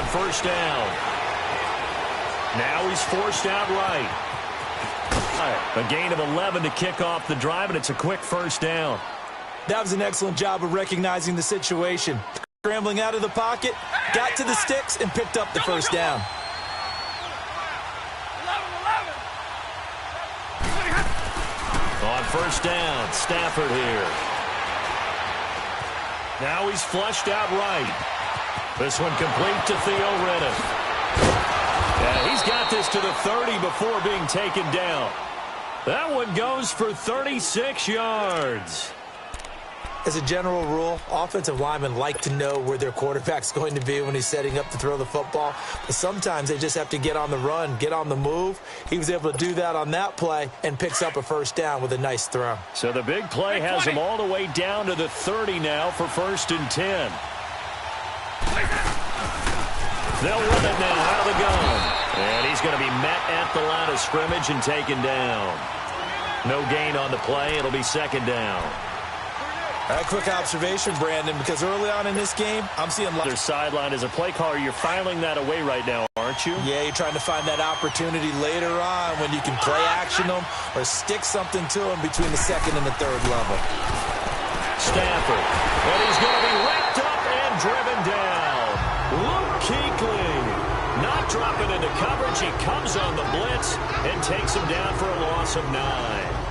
first down. Now he's forced out right. A gain of 11 to kick off the drive, and it's a quick first down. That was an excellent job of recognizing the situation. Scrambling out of the pocket, got to the sticks, and picked up the first down. On first down, Stafford here. Now he's flushed out right. This one complete to Theo Riddick. Yeah, he's got this to the 30 before being taken down. That one goes for 36 yards. As a general rule, offensive linemen like to know where their quarterback's going to be when he's setting up to throw the football. But sometimes they just have to get on the run, get on the move. He was able to do that on that play and picks up a first down with a nice throw. So the big play has him all the way down to the 30 now for 1st and 10. They'll run it now out of the gun. And he's going to be met at the line of scrimmage and taken down. No gain on the play. It'll be 2nd down. A quick observation, Brandon, because early on in this game, I'm seeing their sideline as a play caller. You're filing that away right now, aren't you? Yeah, you're trying to find that opportunity later on when you can play action them or stick something to them between the 2nd and the 3rd level. Stafford, and he's going to be wrapped up and driven down. Luke Kuechly not dropping into coverage. He comes on the blitz and takes him down for a loss of 9.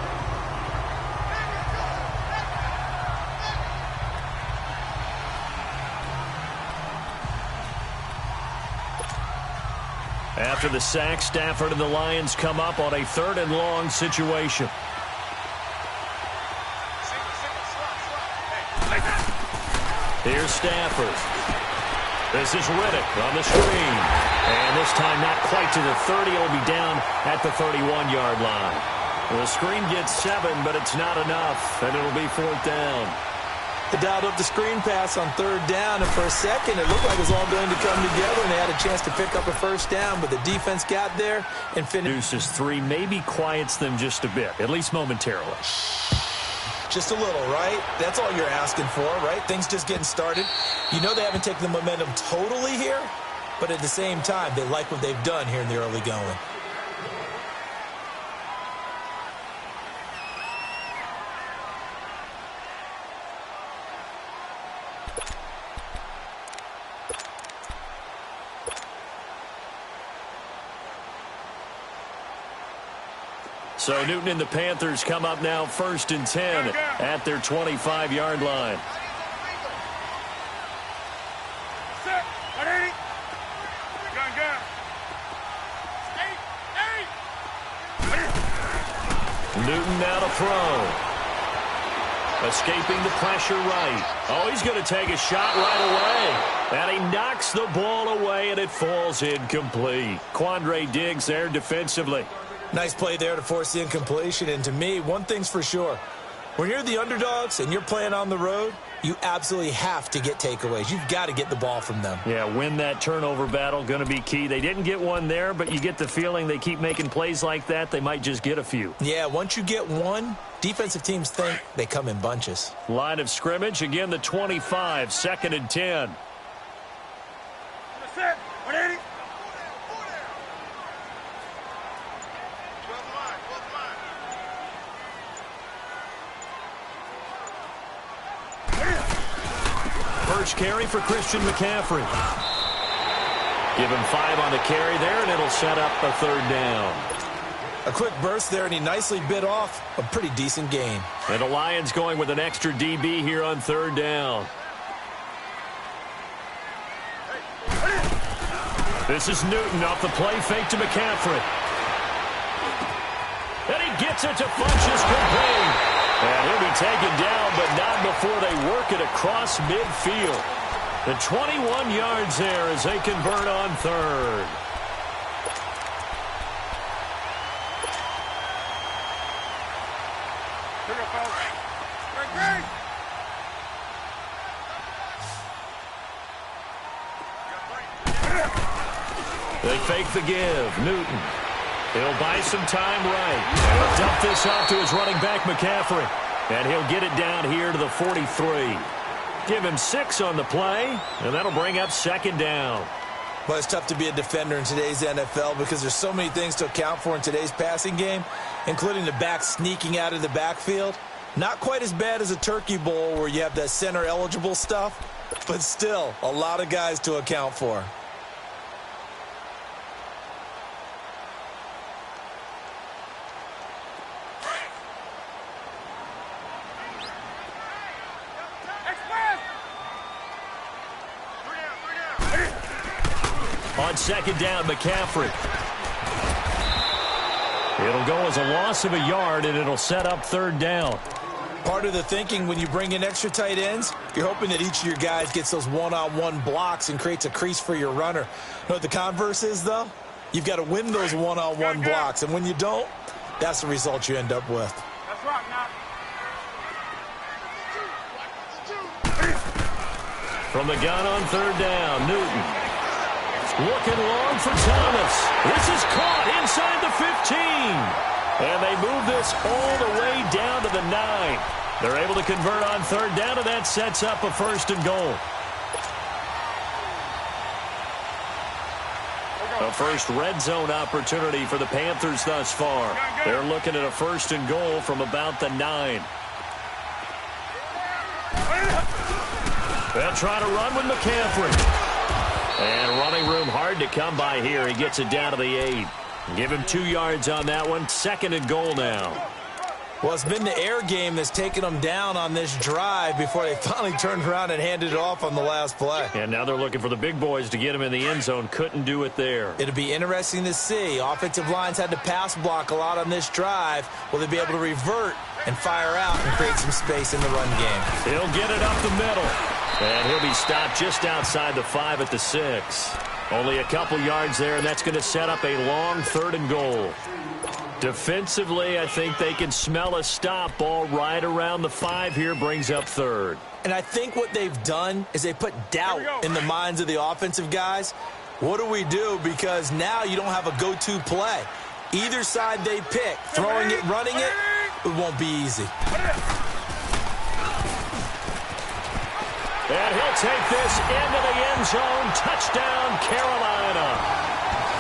After the sack, Stafford and the Lions come up on a 3rd and long situation. Here's Stafford. This is Riddick on the screen. And this time not quite to the 30. It'll be down at the 31-yard line. The screen gets 7, but it's not enough. And it'll be 4th down. They dialed up the screen pass on 3rd down, and for a second, it looked like it was all going to come together, and they had a chance to pick up a first down, but the defense got there and finished. Deuces 3 maybe quiets them just a bit, at least momentarily. Just a little, right? That's all you're asking for, right? Things just getting started. You know they haven't taken the momentum totally here, but at the same time, they like what they've done here in the early going. So Newton and the Panthers come up now 1st and 10 at their 25-yard line. Newton now to throw. Escaping the pressure right. Oh, he's going to take a shot right away. And he knocks the ball away, and it falls incomplete. Quandre Diggs there defensively. Nice play there to force the incompletion. And to me, one thing's for sure. When you're the underdogs and you're playing on the road, you absolutely have to get takeaways. You've got to get the ball from them. Yeah, win that turnover battle, going to be key. They didn't get one there, but you get the feeling they keep making plays like that, they might just get a few. Yeah, once you get one, defensive teams think they come in bunches. Line of scrimmage, again the 25, 2nd and 10. First carry for Christian McCaffrey. Give him 5 on the carry there, and it'll set up a 3rd down. A quick burst there, and he nicely bit off a pretty decent gain. And the Lions going with an extra DB here on 3rd down. This is Newton off the play fake to McCaffrey. And he gets it to Funchess complete. And he'll be taken down, but not before they work it across midfield. The 21 yards there as they convert on 3rd. They fake the give. Newton. He'll buy some time right. He'll dump this off to his running back, McCaffrey. And he'll get it down here to the 43. Give him 6 on the play, and that'll bring up 2nd down. Well, it's tough to be a defender in today's NFL because there's so many things to account for in today's passing game, including the back sneaking out of the backfield. Not quite as bad as a turkey bowl where you have that center-eligible stuff, but still a lot of guys to account for. On second down, McCaffrey. It'll go as a loss of a yard, and it'll set up third down. Part of the thinking when you bring in extra tight ends, you're hoping that each of your guys gets those one-on-one blocks and creates a crease for your runner. You know what the converse is, though? You've got to win those one-on-one blocks, and when you don't, that's the result you end up with. That's right, now. From the gun on third down, Newton. Looking long for Thomas. This is caught inside the 15. And they move this all the way down to the 9. They're able to convert on third down, and that sets up a first and goal. The first red zone opportunity for the Panthers thus far. They're looking at a first and goal from about the 9. They'll try to run with McCaffrey. And running room hard to come by here. He gets it down to the 8. Give him 2 yards on that one. Second and goal now. Well, it's been the air game that's taken them down on this drive before they finally turned around and handed it off on the last play. And now they're looking for the big boys to get him in the end zone. Couldn't do it there. It'll be interesting to see. Offensive lines had to pass block a lot on this drive. Will they be able to revert and fire out and create some space in the run game? He'll get it up the middle. And he'll be stopped just outside the 5 at the 6. Only a couple yards there, and that's going to set up a long third and goal. Defensively, I think they can smell a stop. Ball right around the 5 here, brings up third. And I think what they've done is they put doubt in the minds of the offensive guys. What do we do? Because now you don't have a go-to play. Either side they pick, throwing it, running it, it won't be easy. And he'll take this into the end zone. Touchdown, Carolina.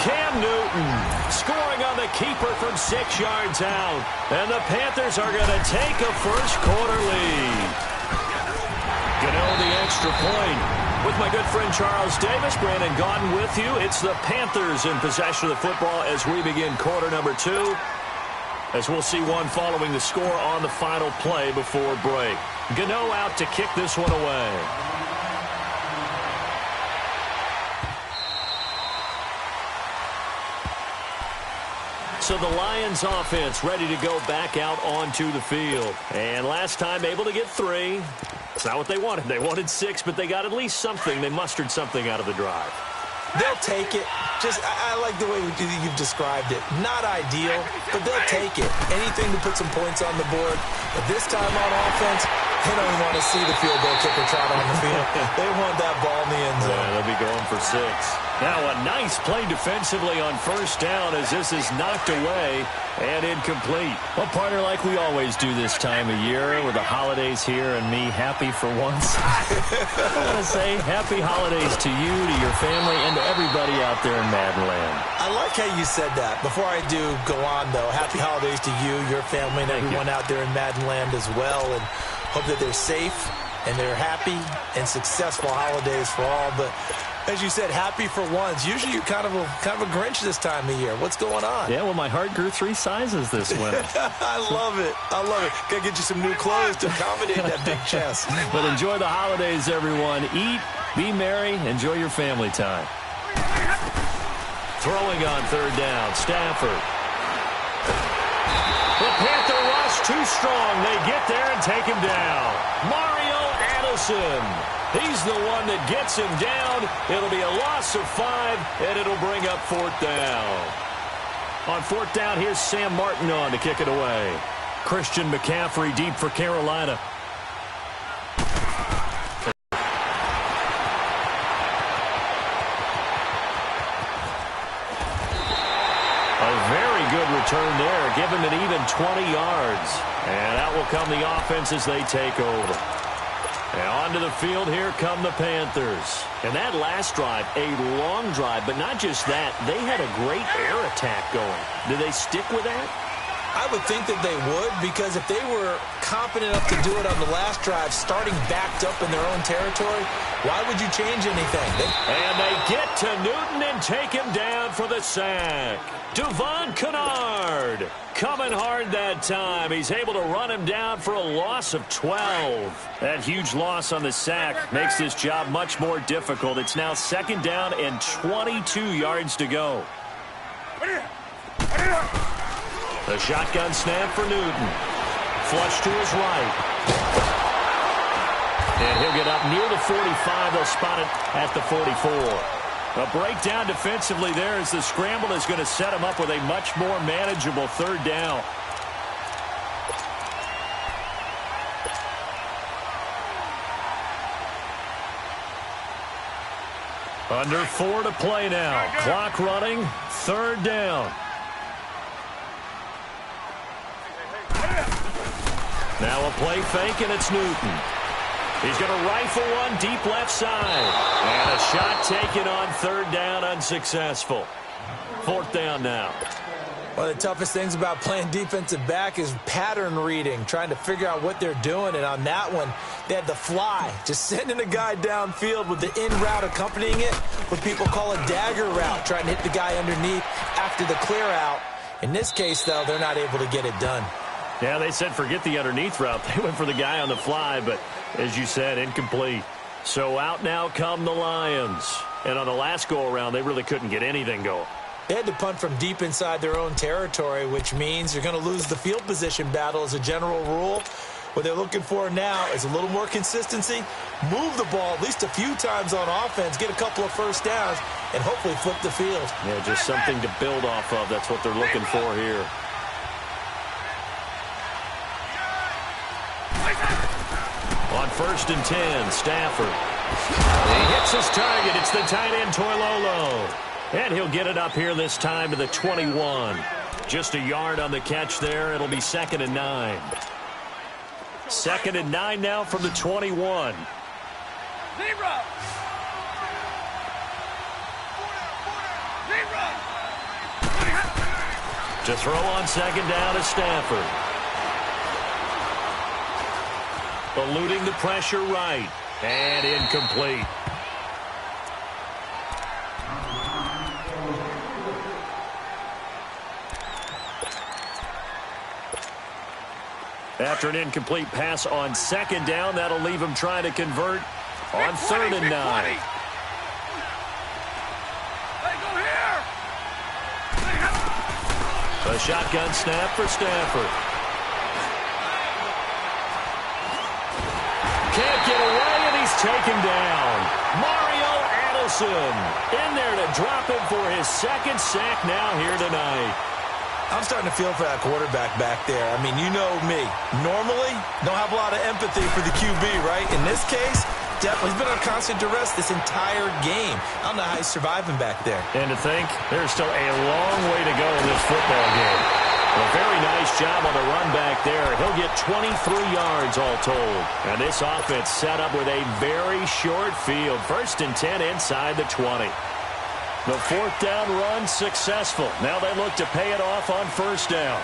Cam Newton scoring on the keeper from 6 yards out. And the Panthers are going to take a first-quarter lead. Gano the extra point. With my good friend Charles Davis, Brandon Gaudin with you. It's the Panthers in possession of the football as we begin quarter number 2. As we'll see one following the score on the final play before break. Gano out to kick this one away. So the Lions offense ready to go back out onto the field. And last time able to get 3. It's not what they wanted. They wanted 6, but they got at least something. They mustered something out of the drive. They'll take it. I like the way you've described it. Not ideal, but they'll take it. Anything to put some points on the board. But this time on offense, they don't even want to see the field goal kicker trot on the field. They want that ball in the end zone. Yeah, they'll be going for 6. Now a nice play defensively on first down as this is knocked away and incomplete. Well, partner, like we always do this time of year with the holidays here and me happy for once. I want to say happy holidays to you, to your family, and to everybody out there in Madden land. I like how you said that. Before I do go on, though, happy holidays to you, your family, and everyone out there in Madden land as well. And hope that they're safe and they're happy and successful holidays for all. But as you said, happy for once. Usually you're kind of a Grinch this time of year. What's going on? Yeah, well, my heart grew 3 sizes this winter. I love it. I love it. Got to get you some new clothes to accommodate that big chest. But enjoy the holidays, everyone. Eat, be merry, enjoy your family time. Throwing on third down, Stafford. The Panther rush too strong. They get there and take him down. Mario Addison. He's the one that gets him down. It'll be a loss of 5, and it'll bring up fourth down. On fourth down, here's Sam Martin on to kick it away. Christian McCaffrey deep for Carolina. A very good return there. Give him an even 20 yards. And out will come the offense as they take over. And onto the field, here come the Panthers. And that last drive, a long drive, but not just that. They had a great air attack going. Do they stick with that? I would think that they would, because if they were confident enough to do it on the last drive, starting backed up in their own territory, why would you change anything? And they get to Newton and take him down for the sack. Devon Kennard coming hard that time. He's able to run him down for a loss of 12. That huge loss on the sack makes this job much more difficult. It's now 2nd down and 22 yards to go. The shotgun snap for Newton. Flush to his right. And he'll get up near the 45. They'll spot it at the 44. A breakdown defensively there as the scramble is going to set him up with a much more manageable 3rd down. Under 4 to play now. Clock running. 3rd down. Now a play fake, and it's Newton. He's going to rifle one deep left side. And a shot taken on 3rd down, unsuccessful. 4th down now. One of the toughest things about playing defensive back is pattern reading, trying to figure out what they're doing. And on that one, they had the fly, just sending a guy downfield with the in route accompanying it, what people call a dagger route, trying to hit the guy underneath after the clear out. In this case, though, they're not able to get it done. Yeah, they said forget the underneath route. They went for the guy on the fly, but as you said, incomplete. So out now come the Lions. And on the last go-around, they really couldn't get anything going. They had to punt from deep inside their own territory, which means you're going to lose the field position battle as a general rule. What they're looking for now is a little more consistency, move the ball at least a few times on offense, get a couple of 1st downs, and hopefully flip the field. Yeah, just something to build off of. That's what they're looking for here. On 1st and 10, Stafford. He hits his target. It's the tight end, Toilolo. And he'll get it up here this time to the 21. Just a yard on the catch there. It'll be 2nd and 9. 2nd and 9 now from the 21. To throw on 2nd down is Stafford. Eluding the pressure right. And incomplete. After an incomplete pass on 2nd down, that'll leave him trying to convert on 3rd and 9. A shotgun snap for Stafford. Can't get away, and he's taken down. Mario Adelson in there to drop him for his 2nd sack now here tonight. I'm starting to feel for that quarterback back there. I mean, you know me. Normally, don't have a lot of empathy for the QB, right? In this case, definitely he's been on constant duress this entire game. I don't know how he's surviving back there. And to think, there's still a long way to go in this football game. A very nice job on the run back there. He'll get 23 yards all told. And this offense set up with a very short field. 1st and 10 inside the 20. The 4th down run successful. Now they look to pay it off on 1st down.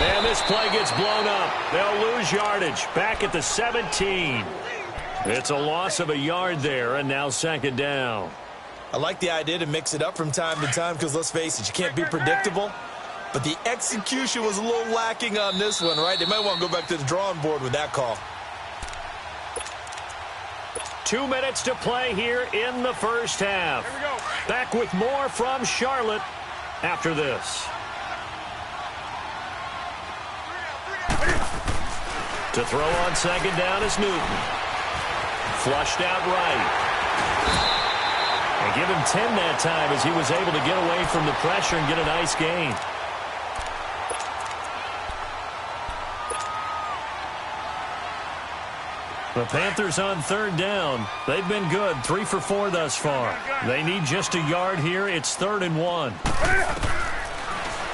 And this play gets blown up. They'll lose yardage. Back at the 17. It's a loss of a yard there, and now 2nd down. I like the idea to mix it up from time to time because, let's face it, you can't be predictable. But the execution was a little lacking on this one, right? They might want to go back to the drawing board with that call. 2 minutes to play here in the 1st half. Back with more from Charlotte after this. To throw on 2nd down is Newton. Flushed out right. And give him 10 that time as he was able to get away from the pressure and get a nice gain. The Panthers on 3rd down. They've been good, 3 for 4 thus far. They need just a yard here. It's 3rd and 1.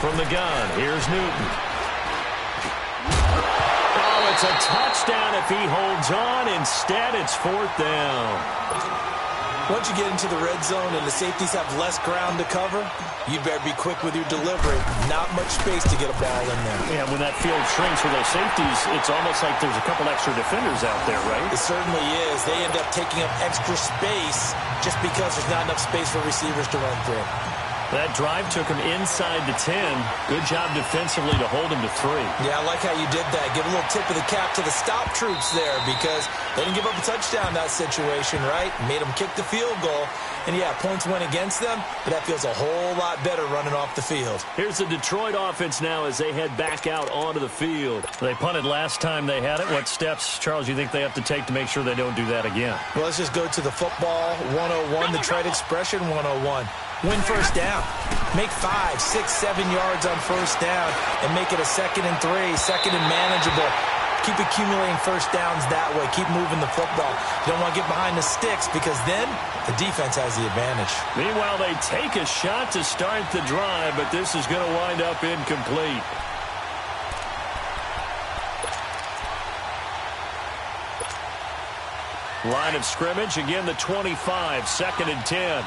From the gun, here's Newton. Oh, it's a touchdown if he holds on. Instead, it's 4th down. Once you get into the red zone and the safeties have less ground to cover, you better be quick with your delivery. Not much space to get a ball in there. Yeah, when that field shrinks with those safeties, it's almost like there's a couple extra defenders out there, right? It certainly is. They end up taking up extra space just because there's not enough space for receivers to run through. That drive took him inside the 10. Good job defensively to hold him to 3. Yeah, I like how you did that. Give a little tip of the cap to the stop troops there because they didn't give up a touchdown in that situation, right? Made them kick the field goal. And, yeah, points went against them, but that feels a whole lot better running off the field. Here's the Detroit offense now as they head back out onto the field. They punted last time they had it. What steps, Charles, you think they have to take to make sure they don't do that again? Well, let's just go to the football 101, the trade expression 101. Win first down. Make 5, 6, 7 yards on first down and make it a 2nd and 3, 2nd and manageable. Keep accumulating first downs that way. Keep moving the football. You don't want to get behind the sticks because then the defense has the advantage. Meanwhile, they take a shot to start the drive, but this is going to wind up incomplete. Line of scrimmage, again the 25, 2nd and 10.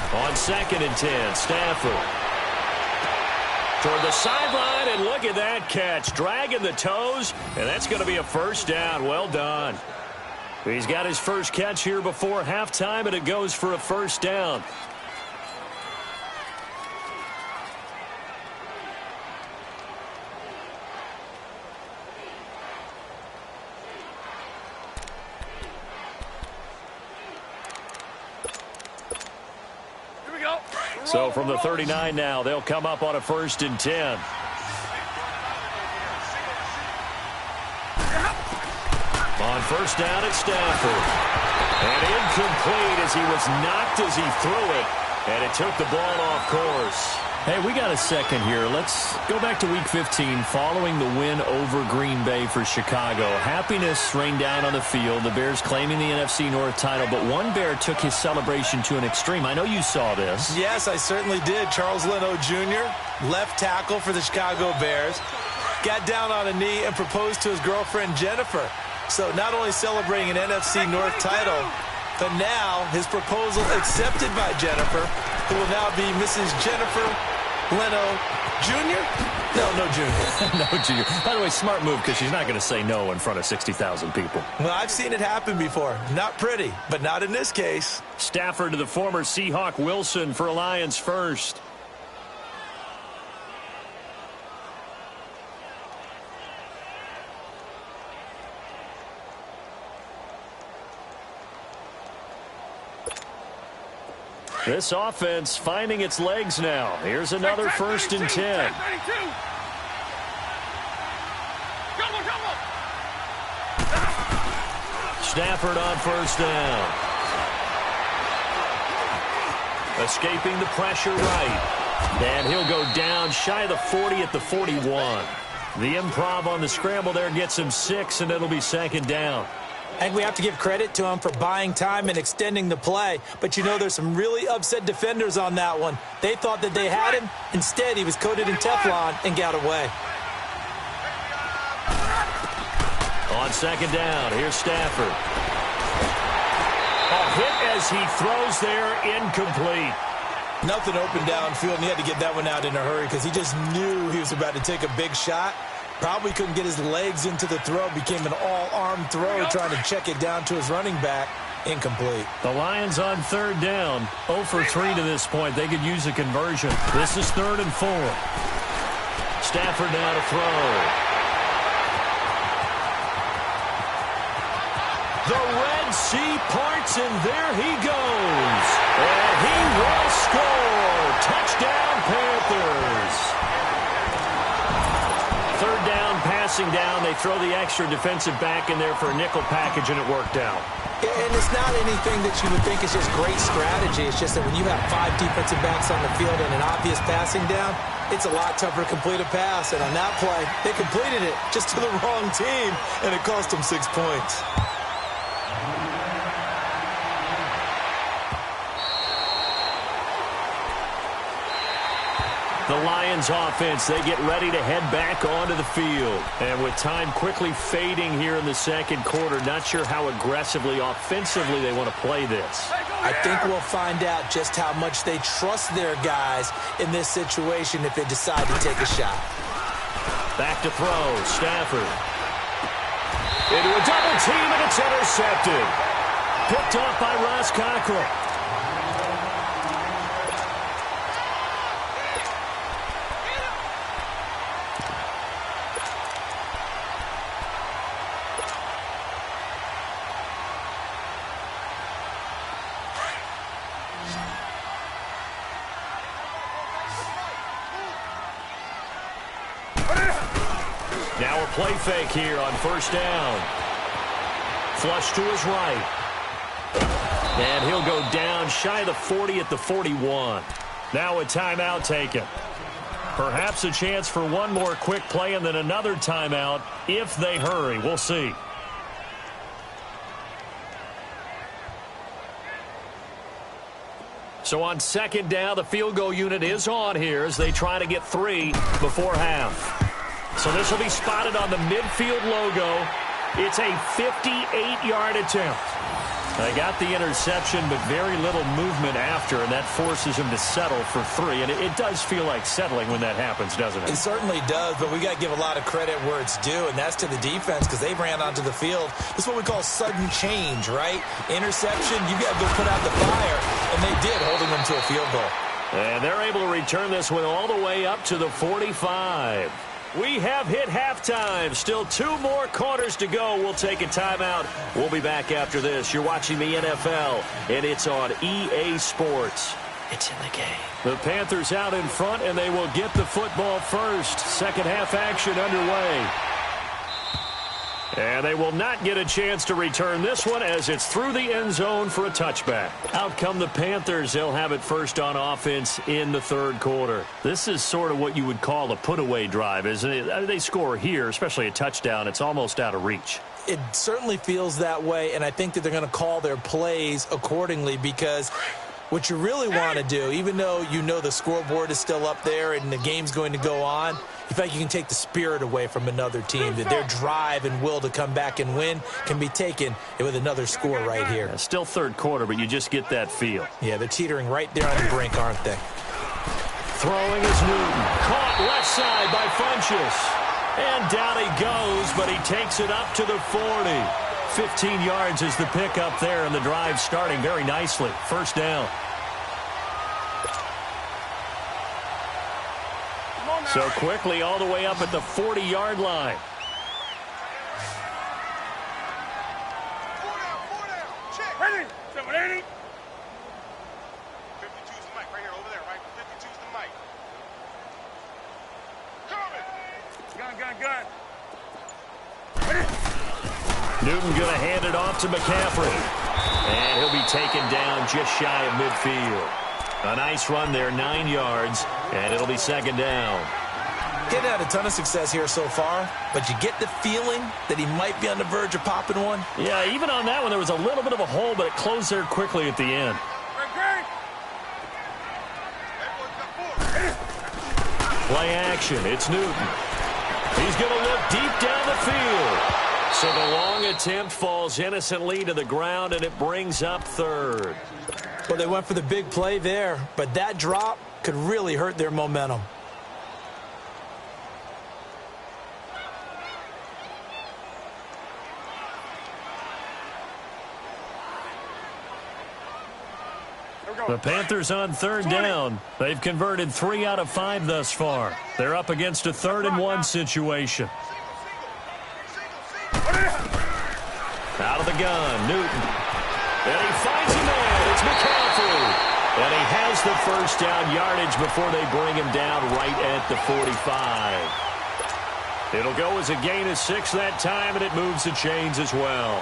On 2nd and 10, Stafford. Toward the sideline, and look at that catch. Dragging the toes, and that's going to be a first down. Well done. He's got his first catch here before halftime, and it goes for a first down. So from the 39 now, they'll come up on a 1st and 10. On first down, it's Stafford. And incomplete as he was knocked as he threw it. And it took the ball off course. Hey, we got a second here. Let's go back to Week 15 following the win over Green Bay for Chicago. Happiness rained down on the field. The Bears claiming the NFC North title, but one Bear took his celebration to an extreme. I know you saw this. Yes, I certainly did. Charles Leno Jr., left tackle for the Chicago Bears, got down on a knee and proposed to his girlfriend Jennifer. So not only celebrating an NFC North title, but now his proposal accepted by Jennifer, who will now be Mrs. Jennifer Leno Jr.? No Jr. No Jr. By the way, smart move because she's not going to say no in front of 60,000 people. Well, I've seen it happen before. Not pretty, but not in this case. Stafford to the former Seahawk Wilson for Lions first. This offense finding its legs now. Here's another 1st and 10. Stafford on first down. Escaping the pressure right. And he'll go down shy of the 40 at the 41. The improv on the scramble there gets him 6, and it'll be 2nd down. I think we have to give credit to him for buying time and extending the play. But, you know, there's some really upset defenders on that one. They thought that they had him. Instead, he was coated in Teflon and got away. On 2nd down, here's Stafford. A hit as he throws there, incomplete. Nothing open downfield, and he had to get that one out in a hurry because he just knew he was about to take a big shot. Probably couldn't get his legs into the throw. Became an all-arm throw trying to check it down to his running back. Incomplete. The Lions on 3rd down. 0 for 3 to this point. They could use a conversion. This is 3rd and 4. Stafford now to throw. The Red Sea parts, and there he goes. And he will score. Touchdown, Panthers. 3rd down, passing down. They throw the extra defensive back in there for a nickel package, and it worked out. And it's not anything that you would think is just great strategy. It's just that when you have 5 defensive backs on the field and an obvious passing down, it's a lot tougher to complete a pass. And on that play, they completed it just to the wrong team, and it cost them 6 points. The Lions offense, they get ready to head back onto the field. And with time quickly fading here in the second quarter, not sure how aggressively, offensively they want to play this. I think we'll find out just how much they trust their guys in this situation if they decide to take a shot. Back to throw, Stafford. Into a double team, and it's intercepted. Picked off by Ross Cockrell. Now a play fake here on first down. Flush to his right. And he'll go down shy of the 40 at the 41. Now a timeout taken. Perhaps a chance for one more quick play and then another timeout if they hurry. We'll see. So on second down, the field goal unit is on here as they try to get 3 before half. So this will be spotted on the midfield logo. It's a 58-yard attempt. They got the interception, but very little movement after, and that forces him to settle for 3. And it does feel like settling when that happens, doesn't it? It certainly does, but we got to give a lot of credit where it's due, and that's to the defense because they ran onto the field. This is what we call sudden change, right? Interception, you got to go put out the fire, and they did, holding them to a field goal. And they're able to return this one all the way up to the 45. We have hit halftime. Still 2 more quarters to go. We'll take a timeout. We'll be back after this. You're watching the NFL, and it's on EA Sports. It's in the game. The Panthers out in front, and they will get the football first. Second half action underway. And they will not get a chance to return this one as it's through the end zone for a touchback. Out come the Panthers. They'll have it first on offense in the third quarter. This is sort of what you would call a put-away drive, isn't it? They score here, especially a touchdown. It's almost out of reach. It certainly feels that way, and I think that they're going to call their plays accordingly because what you really want to do, even though you know the scoreboard is still up there and the game's going to go on, in fact, you can take the spirit away from another team, that their drive and will to come back and win can be taken with another score right here. Yeah, still third quarter, but you just get that feel. Yeah, they're teetering right there on the brink, aren't they? Throwing is Newton. Caught left side by Funchess. And down he goes, but he takes it up to the 40. 15 yards is the pickup there, and the drive starting very nicely. First down. So quickly all the way up at the 40-yard line. Ready? 780. 52's the mic right here, over there, right? 52's the mic. Coming. Gun. Newton going to hand it off to McCaffrey. And he'll be taken down just shy of midfield. A nice run there, 9 yards, and it'll be second down. Getting had a ton of success here so far, but you get the feeling that he might be on the verge of popping one. Yeah, even on that one, there was a little bit of a hole, but it closed there quickly at the end. Play action. It's Newton. He's going to look deep down the field. So the long attempt falls innocently to the ground, and it brings up third. Well, they went for the big play there, but that drop could really hurt their momentum. The Panthers on third down. They've converted 3 out of 5 thus far. They're up against a 3rd-and-1 situation. Out of the gun, Newton. And he finds a man. It's McCaffrey. And he has the first down yardage before they bring him down right at the 45. It'll go as a gain of 6 that time, and it moves the chains as well.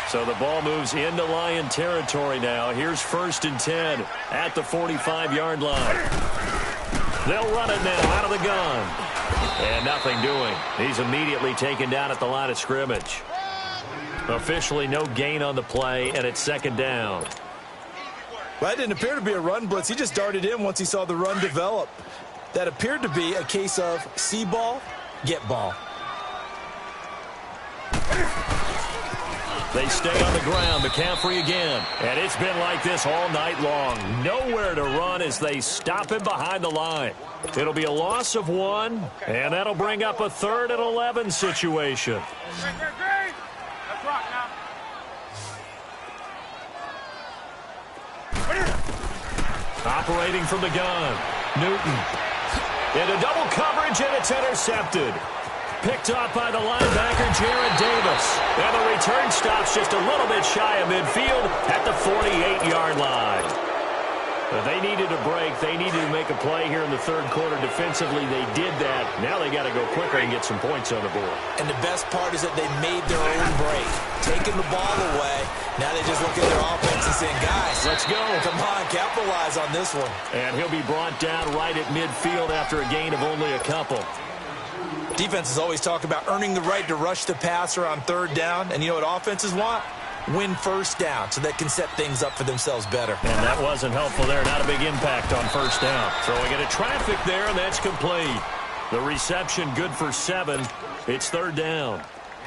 So the ball moves into Lion territory now. Here's 1st and 10 at the 45-yard line. They'll run it now out of the gun. And nothing doing. He's immediately taken down at the line of scrimmage. Officially no gain on the play, and it's second down. Well, that didn't appear to be a run blitz. He just darted in once he saw the run develop. That appeared to be a case of see ball, get ball. They stay on the ground. McCaffrey again. And it's been like this all night long. Nowhere to run as they stop him behind the line. It'll be a loss of 1, and that'll bring up a 3rd and 11 situation. Let's rock now. Operating from the gun. Newton. Into double coverage, and it's intercepted. Picked off by the linebacker, Jared Davis. And the return stops just a little bit shy of midfield at the 48-yard line. They needed a break. They needed to make a play here in the 3rd quarter defensively. They did that. Now they got to go quicker and get some points on the board. And the best part is that they made their own break. Taking the ball away. Now they just look at their offense and saying, guys, let's go. Come on, capitalize on this one. And he'll be brought down right at midfield after a gain of only a couple. Defenses always talk about earning the right to rush the passer on 3rd down. And you know what offenses want? Win 1st down so they can set things up for themselves better. And that wasn't helpful there. Not a big impact on 1st down. Throwing it at traffic there, and that's complete. The reception good for 7. It's 3rd down.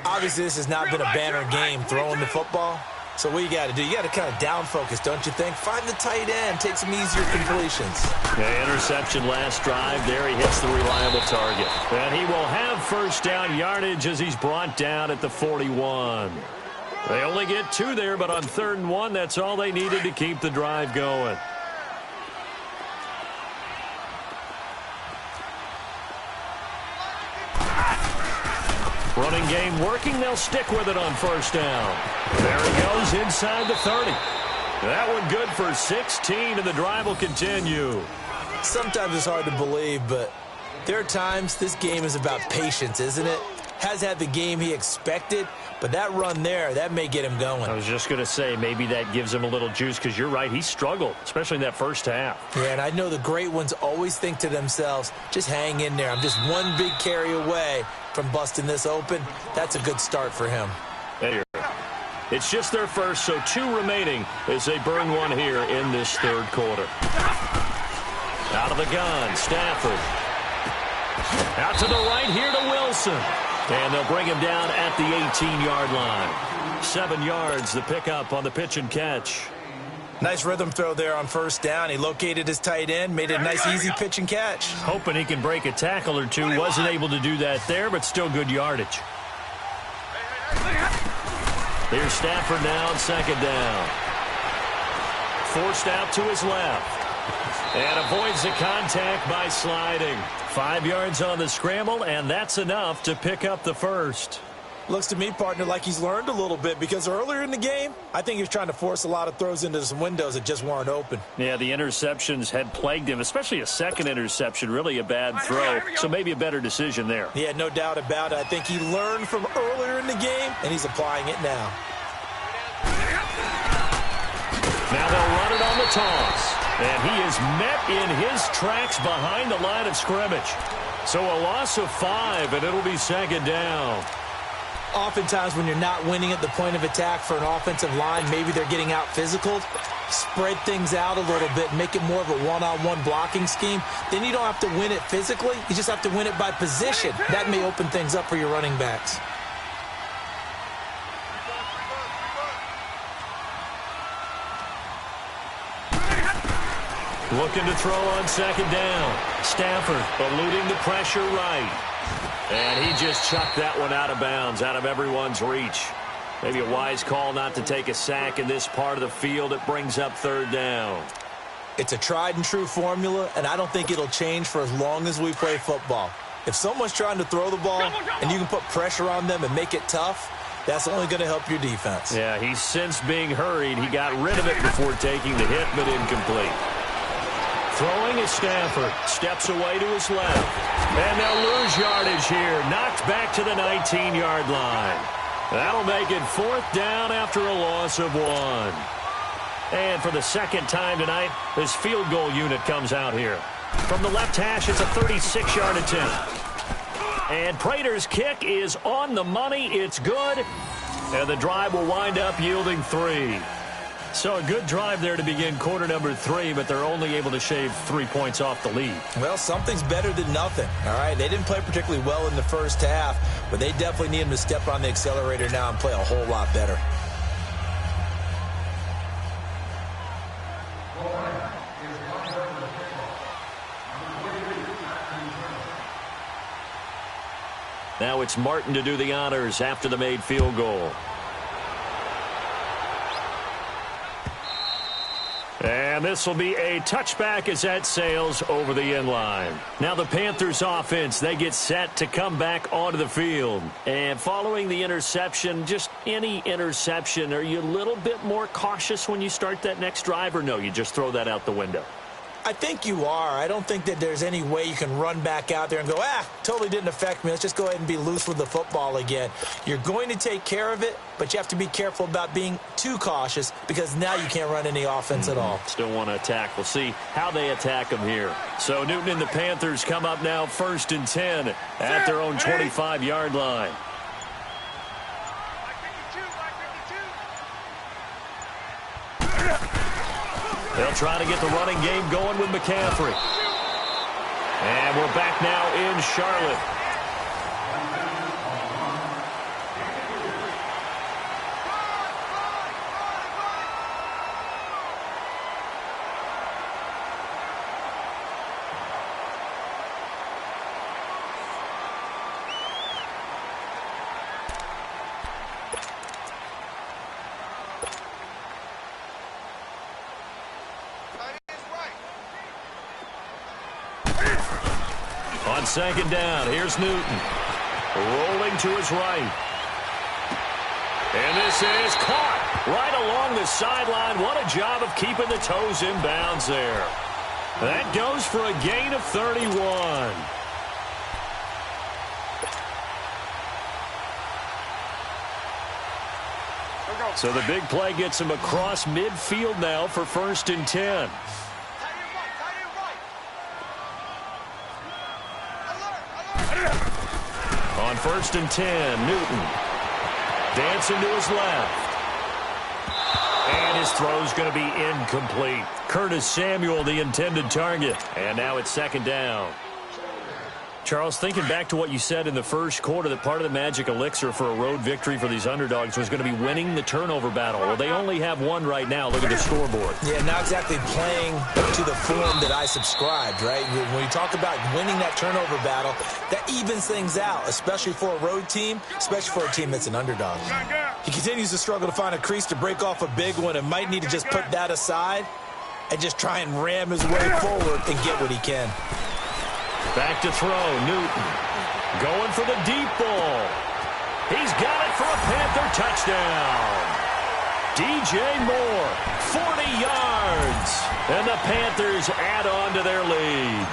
Obviously, this has not been a banner game throwing the football. So what you got to do, you got to kind of down focus, don't you think? Find the tight end, take some easier completions. Yeah, interception last drive. There he hits the reliable target. And he will have 1st down yardage as he's brought down at the 41. They only get 2 there, but on 3rd and 1, that's all they needed to keep the drive going. Running game working. They'll stick with it on 1st down. There he goes inside the 30. That one good for 16, and the drive will continue. Sometimes it's hard to believe, but there are times this game is about patience, isn't it? Has had the game he expected, but that run there, that may get him going. I was just going to say, maybe that gives him a little juice, because you're right, he struggled, especially in that 1st half. Yeah, and I know the great ones always think to themselves, just hang in there. I'm just one big carry away from busting this open. That's a good start for him. There. It's just their first, so 2 remaining as they burn one here in this 3rd quarter. Out of the gun, Stafford. Out to the right here to Wilson. And they'll bring him down at the 18-yard line. 7 yards, the pickup on the pitch and catch. Nice rhythm throw there on 1st down. He located his tight end, made it a nice, easy pitch and catch. Hoping he can break a tackle or 2. Wasn't able to do that there, but still good yardage. Here's Stafford now on 2nd down. Forced out to his left. And avoids the contact by sliding. 5 yards on the scramble, and that's enough to pick up the 1st. Looks to me, partner, like he's learned a little bit, because earlier in the game, I think he was trying to force a lot of throws into some windows that just weren't open. Yeah, the interceptions had plagued him, especially a 2nd interception, really a bad throw, so maybe a better decision there. Yeah, no doubt about it. I think he learned from earlier in the game, and he's applying it now. Now they'll run it on the toss. And he is met in his tracks behind the line of scrimmage. So a loss of 5, and it'll be 2nd down. Oftentimes when you're not winning at the point of attack for an offensive line, maybe they're getting out physical. Spread things out a little bit, make it more of a one-on-one blocking scheme. Then you don't have to win it physically. You just have to win it by position. That may open things up for your running backs. Looking to throw on 2nd down. Stafford eluding the pressure right. And he just chucked that one out of bounds, out of everyone's reach. Maybe a wise call not to take a sack in this part of the field. It brings up 3rd down. It's a tried-and-true formula, and I don't think it'll change for as long as we play football. If someone's trying to throw the ball and you can put pressure on them and make it tough, that's only going to help your defense. Yeah, he's since being hurried. He got rid of it before taking the hit, but incomplete. Throwing is Stafford. Steps away to his left. And they'll lose yardage here. Knocked back to the 19-yard line. That'll make it 4th down after a loss of 1. And for the 2nd time tonight, this field goal unit comes out here. From the left hash, it's a 36-yard attempt. And Prater's kick is on the money. It's good. And the drive will wind up yielding 3. So a good drive there to begin quarter number 3, but they're only able to shave 3 points off the lead. Well, something's better than nothing, all right? They didn't play particularly well in the first half, but they definitely need them to step on the accelerator now and play a whole lot better. Now it's Martin to do the honors after the made field goal. And this will be a touchback as that sails over the end line. Now the Panthers offense, they get set to come back onto the field. And following the interception, just any interception, are you a little bit more cautious when you start that next drive, or no, you just throw that out the window? I think you are. I don't think that there's any way you can run back out there and go, totally didn't affect me. Let's just go ahead and be loose with the football again. You're going to take care of it, but you have to be careful about being too cautious because now you can't run any offense at all. Still want to attack. We'll see how they attack them here. So Newton and the Panthers come up now 1st and 10 at their own 25-yard line. They'll try to get the running game going with McCaffrey. And we're back now in Charlotte. On 2nd down, here's Newton. Rolling to his right. And this is caught right along the sideline. What a job of keeping the toes in bounds there. That goes for a gain of 31. So the big play gets him across midfield now for 1st and 10. On 1st and 10, Newton dancing to his left. And his throw's going to be incomplete. Curtis Samuel, the intended target. And now it's 2nd down. Charles, thinking back to what you said in the first quarter, that part of the magic elixir for a road victory for these underdogs was going to be winning the turnover battle. Well, they only have one right now. Look at the scoreboard. Yeah, not exactly playing to the form that I subscribed, right? When you talk about winning that turnover battle, that evens things out, especially for a road team, especially for a team that's an underdog. He continues to struggle to find a crease to break off a big one and might need to just put that aside and just try and ram his way forward and get what he can. Back to throw, Newton. Going for the deep ball. He's got it for a Panther touchdown. DJ Moore, 40 yards. And the Panthers add on to their lead.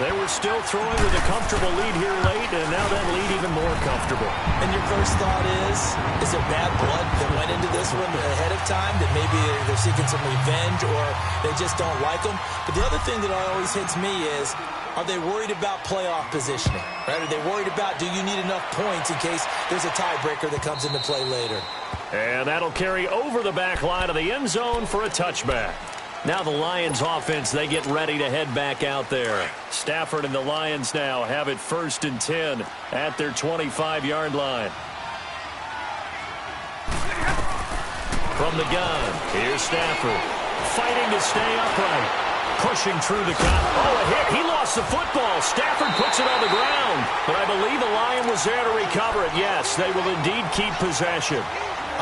They were still throwing with a comfortable lead here late, and now that lead even more comfortable. And your first thought is there bad blood that went into this one ahead of time, that maybe they're seeking some revenge or they just don't like them? But the other thing that always hits me is, are they worried about playoff positioning? Right? Are they worried about, do you need enough points in case there's a tiebreaker that comes into play later? And that'll carry over the back line of the end zone for a touchback. Now the Lions offense, they get ready to head back out there. Stafford and the Lions now have it 1st and 10 at their 25-yard line. From the gun, here's Stafford. Fighting to stay upright. Pushing through the cut. Oh, a hit. He lost the football. Stafford puts it on the ground. But I believe the Lion was there to recover it. Yes, they will indeed keep possession.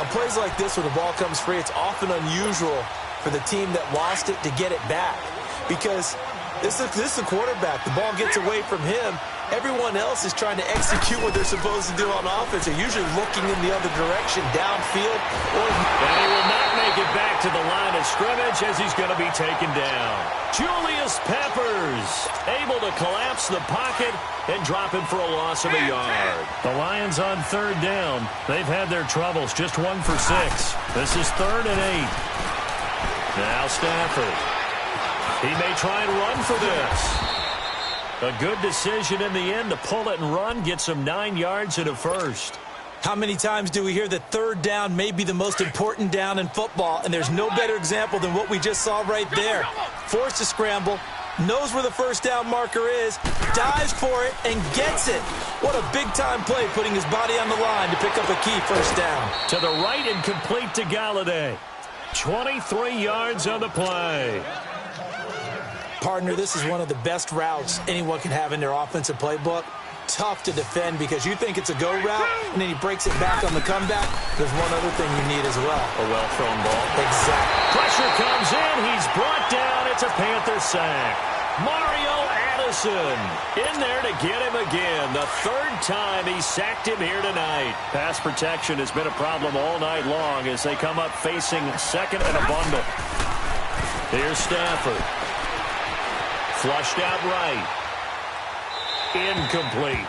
On plays like this where the ball comes free, it's often unusual for the team that lost it to get it back, because this is the quarterback. The ball gets away from him. Everyone else is trying to execute what they're supposed to do on offense. They're usually looking in the other direction, downfield. And he will not make it back to the line of scrimmage as he's going to be taken down. Julius Peppers able to collapse the pocket and drop him for a loss of a yard. The Lions on 3rd down. They've had their troubles, just 1 for 6. This is 3rd and 8. Now Stafford. He may try and run for this. A good decision in the end to pull it and run. Gets him 9 yards and a first. How many times do we hear that third down may be the most important down in football, and there's no better example than what we just saw right there. Forced to scramble, knows where the first down marker is, dives for it, and gets it. What a big-time play, putting his body on the line to pick up a key first down. To the right and complete to Galladay. 23 yards on the play. Partner, this is one of the best routes anyone can have in their offensive playbook. Tough to defend because you think it's a go route, and then he breaks it back on the comeback. There's one other thing you need as well. A well-thrown ball. Exactly. Pressure comes in. He's brought down. It's a Panther sack. Mario Addison in there to get him again. The third time he sacked him here tonight. Pass protection has been a problem all night long as they come up facing second and a bundle. Here's Stafford. Flushed out right. Incomplete.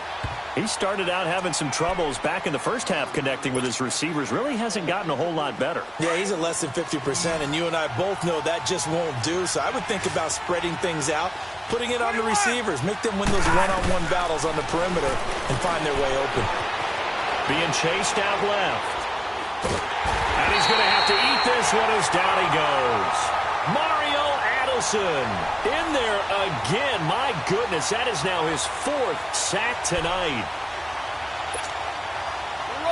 He started out having some troubles back in the first half connecting with his receivers. Really hasn't gotten a whole lot better. Yeah, he's at less than 50%, and you and I both know that just won't do. So I would think about spreading things out, putting it on the receivers, make them win those one-on-one battles on the perimeter and find their way open. Being chased out left. And he's going to have to eat this one as down he goes. Mario Addison in there again. My goodness, that is now his fourth sack tonight.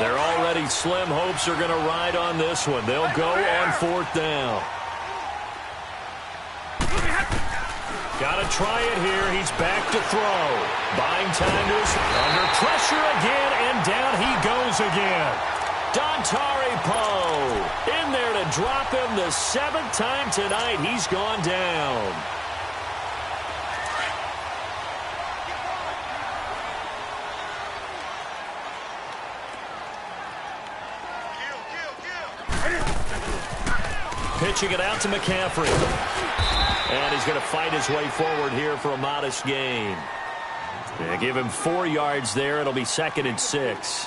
Their already slim hopes are going to ride on this one. They'll go on fourth down. Got to try it here. He's back to throw. Buying time to under pressure again, and down he goes again. Dontari Poe in there to drop him the seventh time tonight. He's gone down. Pitching it out to McCaffrey. And he's going to fight his way forward here for a modest gain. They give him 4 yards there. It'll be 2nd and 6.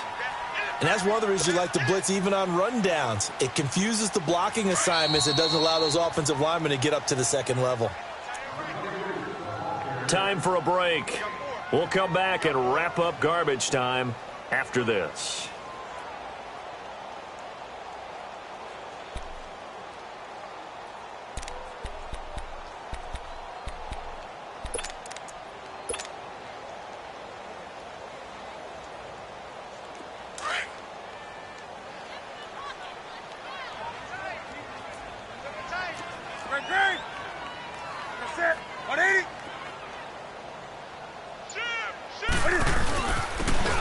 And that's one of the reasons you like to blitz even on rundowns. It confuses the blocking assignments. It doesn't allow those offensive linemen to get up to the second level. Time for a break. We'll come back and wrap up garbage time after this.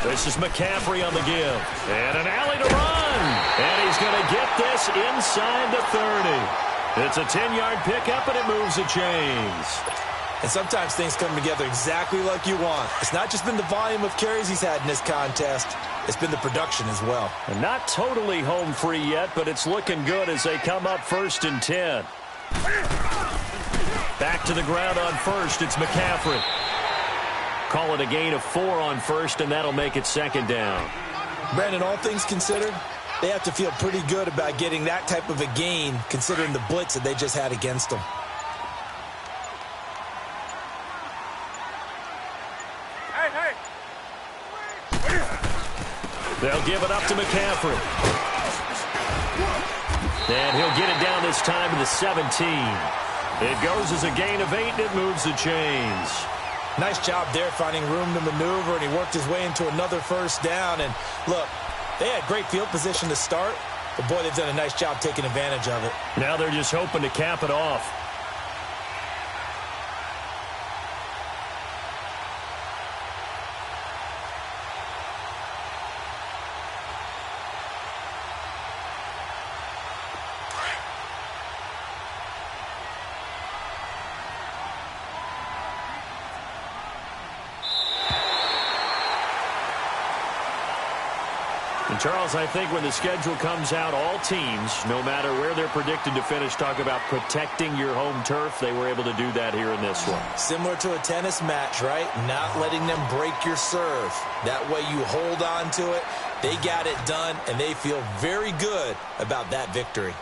This is McCaffrey on the give. And an alley to run. And he's going to get this inside the 30. It's a 10-yard pickup, and it moves the chains. And sometimes things come together exactly like you want. It's not just been the volume of carries he's had in this contest. It's been the production as well. And not totally home free yet, but it's looking good as they come up 1st and 10. Back to the ground on first. It's McCaffrey. Call it a gain of 4 on first, and that'll make it 2nd down. Brandon, all things considered, they have to feel pretty good about getting that type of a gain, considering the blitz that they just had against them. They'll give it up to McCaffrey. And he'll get it down this time to the 17. It goes as a gain of 8, and it moves the chains. Nice job there finding room to maneuver, and he worked his way into another first down. And look, they had great field position to start, but boy, they've done a nice job taking advantage of it. Now they're just hoping to cap it off. And Charles, I think when the schedule comes out, all teams, no matter where they're predicted to finish, talk about protecting your home turf. They were able to do that here in this one. Similar to a tennis match, right? Not letting them break your serve. That way you hold on to it. They got it done, and they feel very good about that victory.